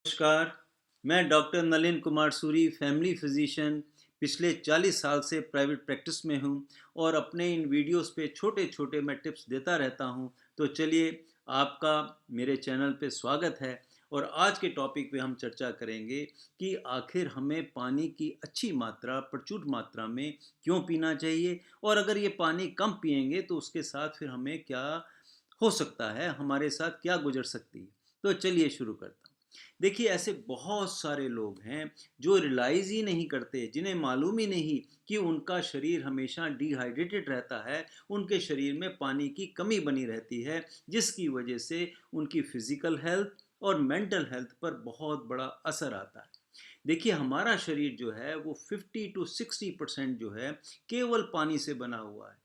नमस्कार, मैं doctor Nalin Kumar Suri, family physician, पिछले 40 साल से प्राइवेट प्रैक्टिस में हूँ और अपने इन वीडियोस पे छोटे-छोटे मैं टिप्स देता रहता हूँ। तो चलिए, आपका मेरे चैनल पे स्वागत है और आज के टॉपिक पे हम चर्चा करेंगे कि आखिर हमें पानी की अच्छी मात्रा, प्रचुर मात्रा में क्यों पीना चाहिए और अगर ये पानी कम पिएंगे तो उसके साथ फिर हमें क्या हो सकता है, हमारे साथ क्या गुजर सकती है। तो चलिए शुरू करता हूँ। देखिए, ऐसे बहुत सारे लोग हैं जो रियलाइज़ ही नहीं करते, जिन्हें मालूम ही नहीं कि उनका शरीर हमेशा डिहाइड्रेटेड रहता है, उनके शरीर में पानी की कमी बनी रहती है, जिसकी वजह से उनकी फिज़िकल हेल्थ और मेंटल हेल्थ पर बहुत बड़ा असर आता है। देखिए, हमारा शरीर जो है वो 50 टू 60% जो है केवल पानी से बना हुआ है।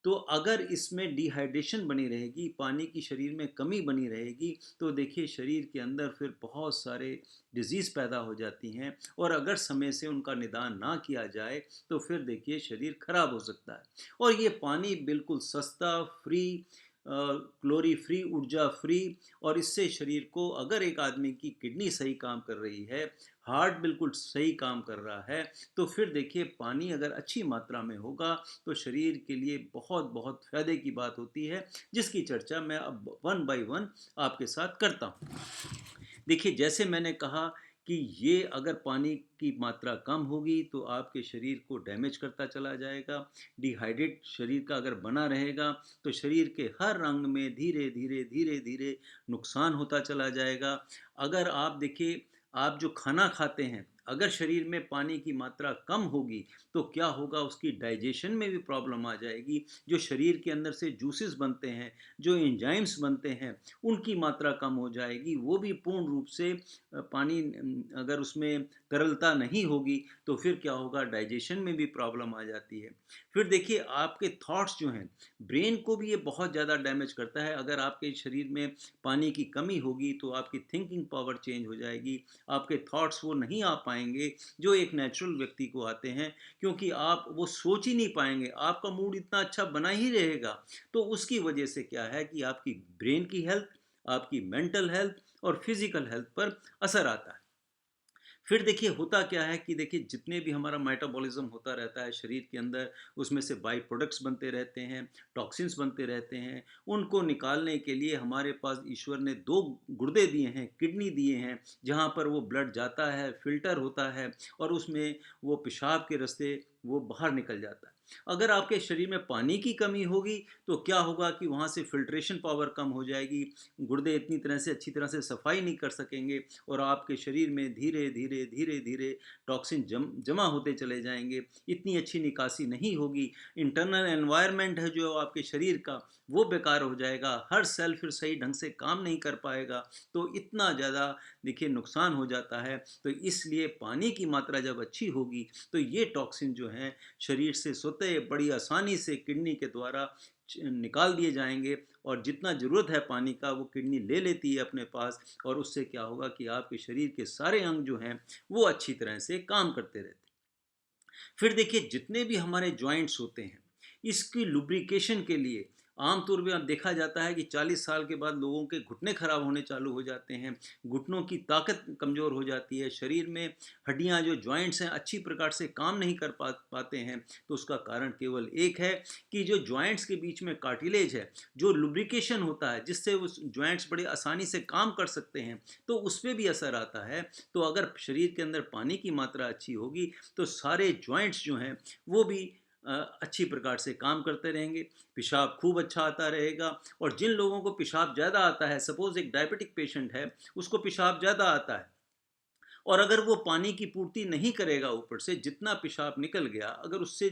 तो अगर इसमें डिहाइड्रेशन बनी रहेगी, पानी की शरीर में कमी बनी रहेगी, तो देखिए शरीर के अंदर फिर बहुत सारे डिजीज़ पैदा हो जाती हैं और अगर समय से उनका निदान ना किया जाए, तो फिर देखिए शरीर खराब हो सकता है। और ये पानी बिल्कुल सस्ता, फ्री, क्लोरी फ्री, ऊर्जा फ्री और इससे शरीर को अगर एक आदमी की किडनी सही काम कर रही है, हार्ट बिल्कुल सही काम कर रहा है, तो फिर देखिए पानी अगर अच्छी मात्रा में होगा तो शरीर के लिए बहुत बहुत फायदे की बात होती है, जिसकी चर्चा मैं अब वन बाय वन आपके साथ करता हूँ। देखिए, जैसे मैंने कहा कि ये अगर पानी की मात्रा कम होगी तो आपके शरीर को डैमेज करता चला जाएगा। डिहाइड्रेट शरीर का अगर बना रहेगा तो शरीर के हर अंग में धीरे धीरे धीरे धीरे नुकसान होता चला जाएगा। अगर आप देखिए, आप जो खाना खाते हैं, अगर शरीर में पानी की मात्रा कम होगी तो क्या होगा, उसकी डाइजेशन में भी प्रॉब्लम आ जाएगी। जो शरीर के अंदर से जूसेस बनते हैं, जो एंजाइम्स बनते हैं, उनकी मात्रा कम हो जाएगी। वो भी पूर्ण रूप से पानी अगर उसमें तरलता नहीं होगी तो फिर क्या होगा, डाइजेशन में भी प्रॉब्लम आ जाती है। फिर देखिए, आपके थॉट्स जो हैं, ब्रेन को भी ये बहुत ज़्यादा डैमेज करता है। अगर आपके शरीर में पानी की कमी होगी तो आपकी थिंकिंग पावर चेंज हो जाएगी, आपके थॉट्स वो नहीं आ पाएंगे जो एक नेचुरल व्यक्ति को आते हैं, क्योंकि आप वो सोच ही नहीं पाएंगे, आपका मूड इतना अच्छा बना ही रहेगा। तो उसकी वजह से क्या है कि आपकी ब्रेन की हेल्थ, आपकी मेंटल हेल्थ और फिजिकल हेल्थ पर असर आता है। फिर देखिए होता क्या है कि देखिए जितने भी हमारा मेटाबॉलिज्म होता रहता है शरीर के अंदर, उसमें से बाई प्रोडक्ट्स बनते रहते हैं, टॉक्सिन्स बनते रहते हैं। उनको निकालने के लिए हमारे पास ईश्वर ने दो गुर्दे दिए हैं, किडनी दिए हैं, जहाँ पर वो ब्लड जाता है, फिल्टर होता है और उसमें वो पेशाब के रास्ते वो बाहर निकल जाता है। अगर आपके शरीर में पानी की कमी होगी तो क्या होगा कि वहाँ से फिल्ट्रेशन पावर कम हो जाएगी, गुर्दे इतनी तरह से अच्छी तरह से सफाई नहीं कर सकेंगे और आपके शरीर में धीरे धीरे धीरे धीरे टॉक्सिन जमा होते चले जाएंगे। इतनी अच्छी निकासी नहीं होगी, इंटरनल एनवायरनमेंट है जो आपके शरीर का, वो बेकार हो जाएगा, हर सेल फिर सही ढंग से काम नहीं कर पाएगा। तो इतना ज़्यादा देखिए नुकसान हो जाता है। तो इसलिए पानी की मात्रा जब अच्छी होगी तो ये टॉक्सिन जो हैं शरीर से स्वतः बड़ी आसानी से किडनी के द्वारा निकाल दिए जाएंगे और जितना ज़रूरत है पानी का वो किडनी ले लेती है अपने पास और उससे क्या होगा कि आपके शरीर के सारे अंग जो हैं वो अच्छी तरह से काम करते रहते हैं। फिर देखिए, जितने भी हमारे जॉइंट्स होते हैं, इसकी लुब्रिकेशन के लिए आमतौर पे अब देखा जाता है कि 40 साल के बाद लोगों के घुटने खराब होने चालू हो जाते हैं, घुटनों की ताकत कमज़ोर हो जाती है, शरीर में हड्डियां जो जॉइंट्स हैं अच्छी प्रकार से काम नहीं कर पाते हैं। तो उसका कारण केवल एक है कि जो जॉइंट्स के बीच में कार्टिलेज है, जो लुब्रिकेशन होता है जिससे उस जॉइंट्स बड़े आसानी से काम कर सकते हैं, तो उस पर भी असर आता है। तो अगर शरीर के अंदर पानी की मात्रा अच्छी होगी तो सारे जॉइंट्स जो हैं वो भी अच्छी प्रकार से काम करते रहेंगे, पेशाब खूब अच्छा आता रहेगा। और जिन लोगों को पेशाब ज़्यादा आता है, सपोज़ एक डायबिटिक पेशेंट है, उसको पेशाब ज़्यादा आता है और अगर वो पानी की पूर्ति नहीं करेगा, ऊपर से जितना पेशाब निकल गया, अगर उससे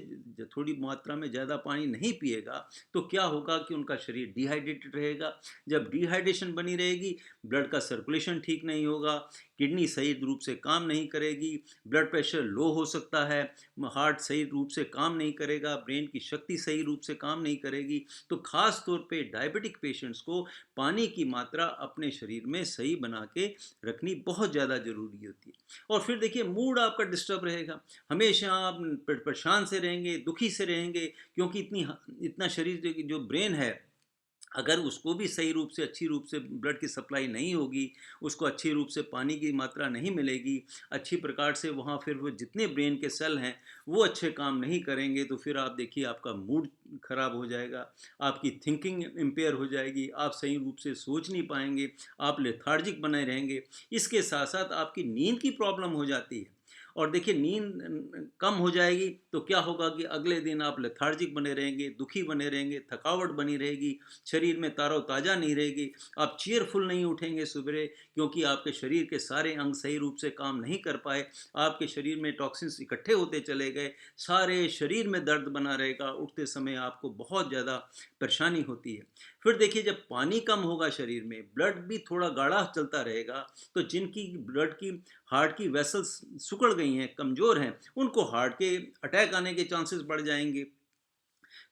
थोड़ी मात्रा में ज़्यादा पानी नहीं पिएगा, तो क्या होगा कि उनका शरीर डिहाइड्रेटेड रहेगा। जब डिहाइड्रेशन बनी रहेगी, ब्लड का सर्कुलेशन ठीक नहीं होगा, किडनी सही रूप से काम नहीं करेगी, ब्लड प्रेशर लो हो सकता है, हार्ट सही रूप से काम नहीं करेगा, ब्रेन की शक्ति सही रूप से काम नहीं करेगी। तो खास तौर पे डायबिटिक पेशेंट्स को पानी की मात्रा अपने शरीर में सही बना के रखनी बहुत ज़्यादा ज़रूरी होती है। और फिर देखिए, मूड आपका डिस्टर्ब रहेगा, हमेशा आप परेशान से रहेंगे, दुखी से रहेंगे, क्योंकि इतना शरीर जो ब्रेन है अगर उसको भी सही रूप से, अच्छी रूप से ब्लड की सप्लाई नहीं होगी, उसको अच्छी रूप से पानी की मात्रा नहीं मिलेगी, अच्छी प्रकार से वहाँ फिर वो जितने ब्रेन के सेल हैं, वो अच्छे काम नहीं करेंगे, तो फिर आप देखिए आपका मूड खराब हो जाएगा, आपकी थिंकिंग इम्पेयर हो जाएगी, आप सही रूप से सोच नहीं पाएँगे, आप लेथार्जिक बने रहेंगे। इसके साथ-साथ आपकी नींद की प्रॉब्लम हो जाती है। और देखिए नींद कम हो जाएगी तो क्या होगा कि अगले दिन आप लेथार्जिक बने रहेंगे, दुखी बने रहेंगे, थकावट बनी रहेगी, शरीर में ताज़ा नहीं रहेगी, आप चीयरफुल नहीं उठेंगे सुबह, क्योंकि आपके शरीर के सारे अंग सही रूप से काम नहीं कर पाए, आपके शरीर में टॉक्सिन्स इकट्ठे होते चले गए, सारे शरीर में दर्द बना रहेगा, उठते समय आपको बहुत ज़्यादा परेशानी होती है। फिर देखिए जब पानी कम होगा शरीर में, ब्लड भी थोड़ा गाढ़ा चलता रहेगा, तो जिनकी ब्लड की हार्ट की वेसल्स सिकुड़ गई हैं, कमज़ोर हैं, उनको हार्ट के अटैक आने के चांसेस बढ़ जाएंगे।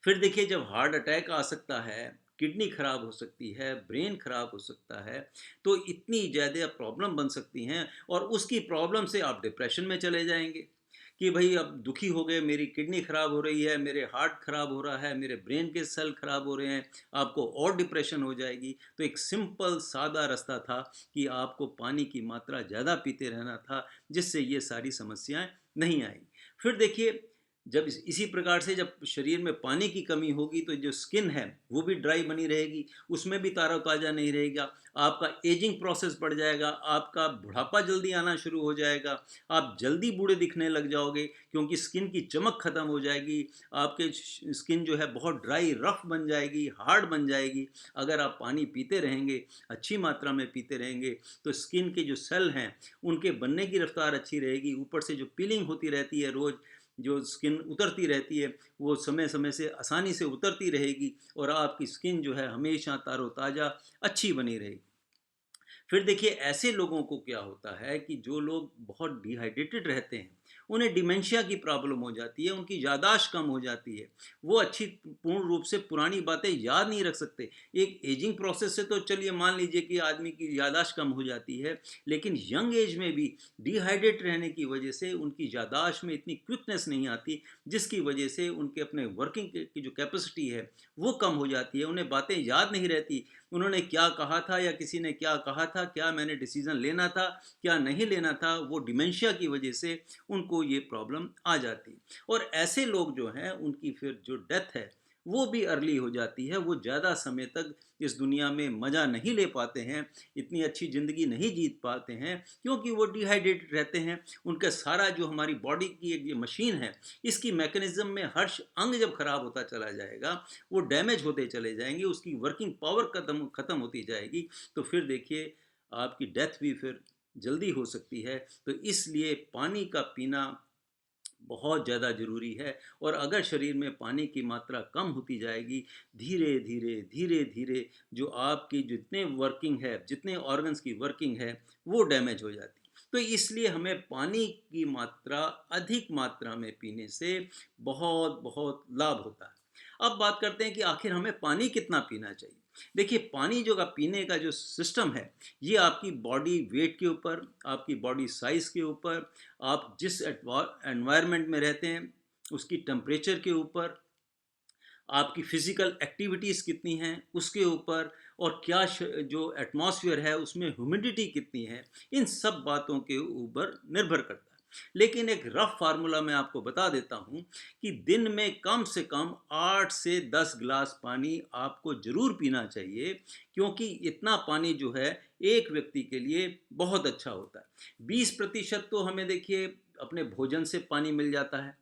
फिर देखिए जब हार्ट अटैक आ सकता है, किडनी खराब हो सकती है, ब्रेन खराब हो सकता है, तो इतनी ज़्यादा प्रॉब्लम बन सकती हैं और उसकी प्रॉब्लम से आप डिप्रेशन में चले जाएंगे कि भाई अब दुखी हो गए, मेरी किडनी खराब हो रही है, मेरे हार्ट खराब हो रहा है, मेरे ब्रेन के सेल खराब हो रहे हैं, आपको और डिप्रेशन हो जाएगी। तो एक सिंपल सादा रास्ता था कि आपको पानी की मात्रा ज़्यादा पीते रहना था, जिससे ये सारी समस्याएं नहीं आएंगी। फिर देखिए जब इसी प्रकार से जब शरीर में पानी की कमी होगी तो जो स्किन है वो भी ड्राई बनी रहेगी, उसमें भी ताज़ा नहीं रहेगा, आपका एजिंग प्रोसेस बढ़ जाएगा, आपका बुढ़ापा जल्दी आना शुरू हो जाएगा, आप जल्दी बूढ़े दिखने लग जाओगे क्योंकि स्किन की चमक खत्म हो जाएगी, आपके स्किन जो है बहुत ड्राई रफ बन जाएगी, हार्ड बन जाएगी। अगर आप पानी पीते रहेंगे, अच्छी मात्रा में पीते रहेंगे, तो स्किन के जो सेल हैं उनके बनने की रफ्तार अच्छी रहेगी, ऊपर से जो पीलिंग होती रहती है रोज़, जो स्किन उतरती रहती है, वो समय समय से आसानी से उतरती रहेगी और आपकी स्किन जो है हमेशा ताज़ा अच्छी बनी रहेगी। फिर देखिए ऐसे लोगों को क्या होता है कि जो लोग बहुत डिहाइड्रेटेड रहते हैं, उन्हें डिमेंशिया की प्रॉब्लम हो जाती है, उनकी याददाश्त कम हो जाती है, वो अच्छी पूर्ण रूप से पुरानी बातें याद नहीं रख सकते। एक एजिंग प्रोसेस से तो चलिए मान लीजिए कि आदमी की याददाश्त कम हो जाती है, लेकिन यंग एज में भी डिहाइड्रेट रहने की वजह से उनकी याददाश्त में इतनी क्विकनेस नहीं आती, जिसकी वजह से उनके अपने वर्किंग की जो कैपेसिटी है वो कम हो जाती है, उन्हें बातें याद नहीं रहती, उन्होंने क्या कहा था या किसी ने क्या कहा था, क्या मैंने डिसीजन लेना था, क्या नहीं लेना था, वो डिमेंशिया की वजह से उनको ये प्रॉब्लम आ जाती है। और ऐसे लोग जो हैं उनकी फिर जो डेथ है वो भी अर्ली हो जाती है, वो ज़्यादा समय तक इस दुनिया में मज़ा नहीं ले पाते हैं, इतनी अच्छी ज़िंदगी नहीं जीत पाते हैं, क्योंकि वो डिहाइड्रेटेड रहते हैं। उनका सारा जो हमारी बॉडी की एक ये मशीन है, इसकी मैकेनिज्म में हर अंग जब खराब होता चला जाएगा, वो डैमेज होते चले जाएंगे, उसकी वर्किंग पावर खत्म खत्म होती जाएगी, तो फिर देखिए आपकी डेथ भी फिर जल्दी हो सकती है। तो इसलिए पानी का पीना बहुत ज़्यादा ज़रूरी है और अगर शरीर में पानी की मात्रा कम होती जाएगी, धीरे धीरे धीरे धीरे जो आपकी जितने वर्किंग है, जितने ऑर्गन्स की वर्किंग है, वो डैमेज हो जाती है। तो इसलिए हमें पानी की मात्रा अधिक मात्रा में पीने से बहुत बहुत लाभ होता है। अब बात करते हैं कि आखिर हमें पानी कितना पीना चाहिए। देखिए पानी जो का पीने का जो सिस्टम है, ये आपकी बॉडी वेट के ऊपर, आपकी बॉडी साइज़ के ऊपर, आप जिस एनवायरनमेंट में रहते हैं उसकी टेम्परेचर के ऊपर, आपकी फिजिकल एक्टिविटीज़ कितनी हैं उसके ऊपर, और क्या जो एटमॉस्फेयर है उसमें ह्यूमिडिटी कितनी है, इन सब बातों के ऊपर निर्भर करता है। लेकिन एक रफ फार्मूला मैं आपको बता देता हूँ कि दिन में कम से कम 8 से 10 गिलास पानी आपको ज़रूर पीना चाहिए, क्योंकि इतना पानी जो है एक व्यक्ति के लिए बहुत अच्छा होता है। 20% तो हमें देखिए अपने भोजन से पानी मिल जाता है,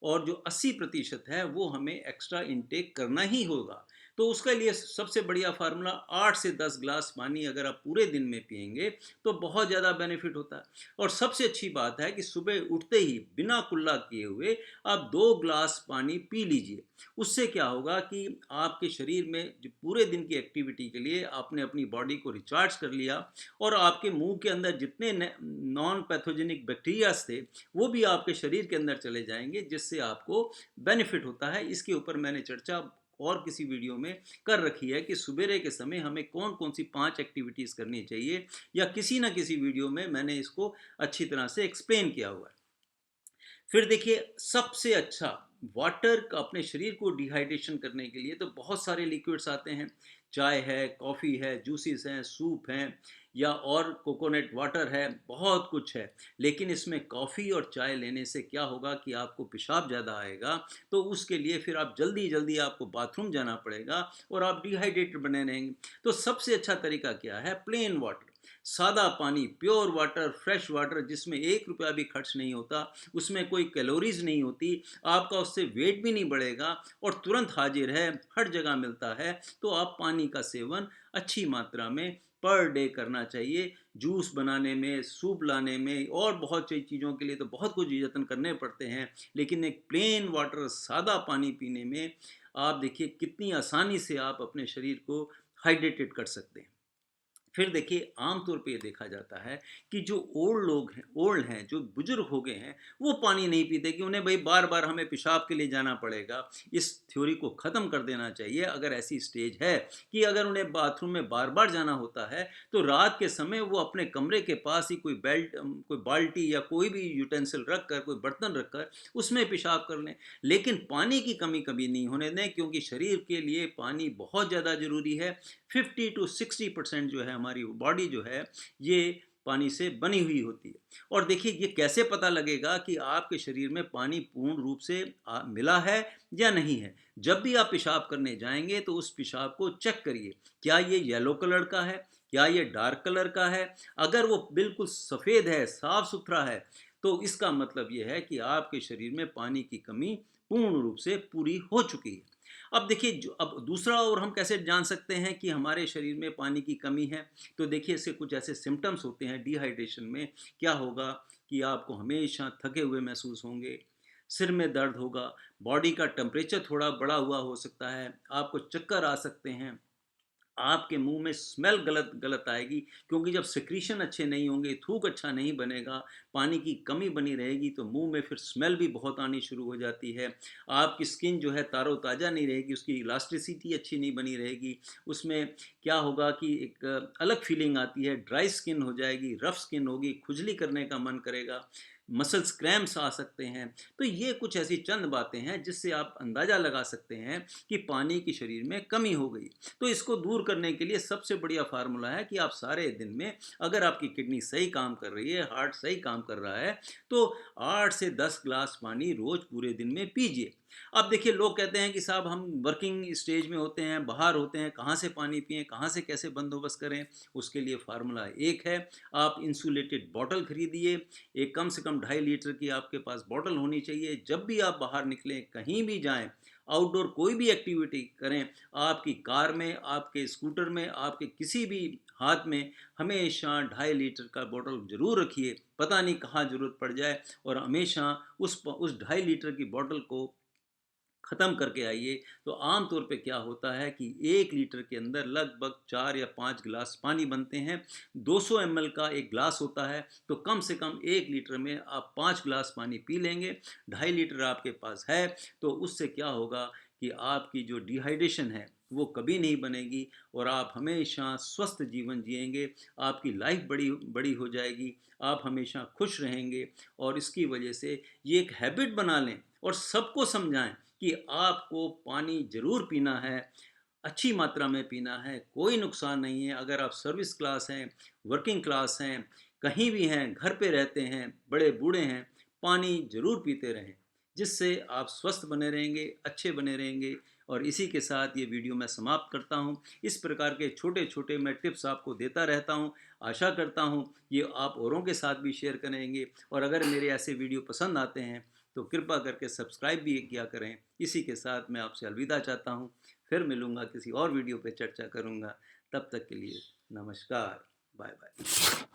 और जो 80% है वो हमें एक्स्ट्रा इनटेक करना ही होगा। तो उसके लिए सबसे बढ़िया फार्मूला 8 से 10 ग्लास पानी अगर आप पूरे दिन में पिएंगे तो बहुत ज़्यादा बेनिफिट होता है। और सबसे अच्छी बात है कि सुबह उठते ही बिना कुल्ला किए हुए आप 2 ग्लास पानी पी लीजिए। उससे क्या होगा कि आपके शरीर में जो पूरे दिन की एक्टिविटी के लिए आपने अपनी बॉडी को रिचार्ज कर लिया, और आपके मुंह के अंदर जितने नॉन पैथोजेनिक बैक्टीरियाज थे वो भी आपके शरीर के अंदर चले जाएंगे, जिससे आपको बेनिफिट होता है। इसके ऊपर मैंने चर्चा और किसी वीडियो में कर रखी है कि सुबेरे के समय हमें कौन कौन सी 5 एक्टिविटीज़ करनी चाहिए, या किसी ना किसी वीडियो में मैंने इसको अच्छी तरह से एक्सप्लेन किया हुआ है। फिर देखिए सबसे अच्छा वाटर का अपने शरीर को डिहाइड्रेशन करने के लिए तो बहुत सारे लिक्विड्स आते हैं, चाय है, कॉफ़ी है, जूसेस हैं, सूप हैं या और कोकोनट वाटर है, बहुत कुछ है। लेकिन इसमें कॉफ़ी और चाय लेने से क्या होगा कि आपको पेशाब ज़्यादा आएगा, तो उसके लिए फिर आप जल्दी-जल्दी आपको बाथरूम जाना पड़ेगा और आप डिहाइड्रेटेड बने रहेंगे। तो सबसे अच्छा तरीका क्या है? प्लेन वाटर, सादा पानी, प्योर वाटर, फ्रेश वाटर जिसमें 1 रुपया भी खर्च नहीं होता, उसमें कोई कैलोरीज़ नहीं होती, आपका उससे वेट भी नहीं बढ़ेगा और तुरंत हाज़िर है, हर जगह मिलता है। तो आप पानी का सेवन अच्छी मात्रा में पर डे करना चाहिए। जूस बनाने में, सूप लाने में और बहुत सी चीज़ों के लिए तो बहुत कुछ यत्न करने पड़ते हैं, लेकिन एक प्लेन वाटर, सादा पानी पीने में आप देखिए कितनी आसानी से आप अपने शरीर को हाइड्रेटेड कर सकते हैं। फिर देखिए आमतौर पे ये देखा जाता है कि जो ओल्ड हैं, जो बुजुर्ग हो गए हैं, वो पानी नहीं पीते कि उन्हें भाई बार बार हमें पेशाब के लिए जाना पड़ेगा। इस थ्योरी को ख़त्म कर देना चाहिए। अगर ऐसी स्टेज है कि अगर उन्हें बाथरूम में बार बार जाना होता है, तो रात के समय वो अपने कमरे के पास ही कोई बाल्टी या कोई भी यूटेंसिल रख कर, कोई बर्तन रख कर उसमें पेशाब कर लें। लेकिन पानी की कमी कभी नहीं होने दें, क्योंकि शरीर के लिए पानी बहुत ज़्यादा ज़रूरी है। 50 टू 60% जो है हमारी बॉडी जो है, ये पानी से बनी हुई होती है। और देखिए ये कैसे पता लगेगा कि आपके शरीर में पानी पूर्ण रूप से मिला है या नहीं है? जब भी आप पेशाब करने जाएंगे तो उस पेशाब को चेक करिए, क्या ये येलो कलर का है, क्या ये डार्क कलर का है। अगर वो बिल्कुल सफ़ेद है, साफ सुथरा है, तो इसका मतलब ये है कि आपके शरीर में पानी की कमी पूर्ण रूप से पूरी हो चुकी है। अब देखिए जो अब दूसरा, और हम कैसे जान सकते हैं कि हमारे शरीर में पानी की कमी है? तो देखिए इसके कुछ ऐसे सिम्पटम्स होते हैं डिहाइड्रेशन में। क्या होगा कि आपको हमेशा थके हुए महसूस होंगे, सिर में दर्द होगा, बॉडी का टेम्परेचर थोड़ा बढ़ा हुआ हो सकता है, आपको चक्कर आ सकते हैं, आपके मुंह में स्मेल गलत गलत आएगी, क्योंकि जब सिक्रीशन अच्छे नहीं होंगे, थूक अच्छा नहीं बनेगा, पानी की कमी बनी रहेगी, तो मुंह में फिर स्मेल भी बहुत आनी शुरू हो जाती है। आपकी स्किन जो है ताज़ा नहीं रहेगी, उसकी इलास्टिसिटी अच्छी नहीं बनी रहेगी। उसमें क्या होगा कि एक अलग फीलिंग आती है, ड्राई स्किन हो जाएगी, रफ स्किन होगी, खुजली करने का मन करेगा, मसल्स क्रैम्प्स आ सकते हैं। तो ये कुछ ऐसी चंद बातें हैं जिससे आप अंदाज़ा लगा सकते हैं कि पानी की शरीर में कमी हो गई। तो इसको दूर करने के लिए सबसे बढ़िया फार्मूला है कि आप सारे दिन में, अगर आपकी किडनी सही काम कर रही है, हार्ट सही काम कर रहा है, तो 8 से 10 ग्लास पानी रोज पूरे दिन में पीजिए। अब देखिए लोग कहते हैं कि साहब हम वर्किंग स्टेज में होते हैं, बाहर होते हैं, कहाँ से पानी पिएं, कहाँ से कैसे बंदोबस्त करें? उसके लिए फार्मूला एक है, आप इंसुलेटेड बॉटल खरीदिए। एक कम से कम 2.5 लीटर की आपके पास बॉटल होनी चाहिए। जब भी आप बाहर निकलें, कहीं भी जाएं, आउटडोर कोई भी एक्टिविटी करें, आपकी कार में, आपके स्कूटर में, आपके किसी भी हाथ में हमेशा 2.5 लीटर का बोतल जरूर रखिए। पता नहीं कहाँ जरूरत पड़ जाए, और हमेशा उस 2.5 लीटर की बोतल को ख़त्म करके आइए। तो आम तौर पे क्या होता है कि 1 लीटर के अंदर लगभग 4 या 5 गिलास पानी बनते हैं। 200 ml का एक ग्लास होता है, तो कम से कम 1 लीटर में आप 5 गिलास पानी पी लेंगे। 2.5 लीटर आपके पास है, तो उससे क्या होगा कि आपकी जो डिहाइड्रेशन है वो कभी नहीं बनेगी, और आप हमेशा स्वस्थ जीवन जिएंगे। आपकी लाइफ बड़ी बड़ी हो जाएगी, आप हमेशा खुश रहेंगे। और इसकी वजह से ये एक हैबिट बना लें और सबको समझाएं कि आपको पानी ज़रूर पीना है, अच्छी मात्रा में पीना है, कोई नुकसान नहीं है। अगर आप सर्विस क्लास हैं, वर्किंग क्लास हैं, कहीं भी हैं, घर पे रहते हैं, बड़े बूढ़े हैं, पानी ज़रूर पीते रहें, जिससे आप स्वस्थ बने रहेंगे, अच्छे बने रहेंगे। और इसी के साथ ये वीडियो मैं समाप्त करता हूँ। इस प्रकार के छोटे छोटे मैं टिप्स आपको देता रहता हूँ। आशा करता हूँ ये आप औरों के साथ भी शेयर करेंगे, और अगर मेरे ऐसे वीडियो पसंद आते हैं तो कृपा करके सब्सक्राइब भी किया करें। इसी के साथ मैं आपसे अलविदा चाहता हूँ। फिर मिलूँगा, किसी और वीडियो पे चर्चा करूँगा। तब तक के लिए नमस्कार, बाय बाय।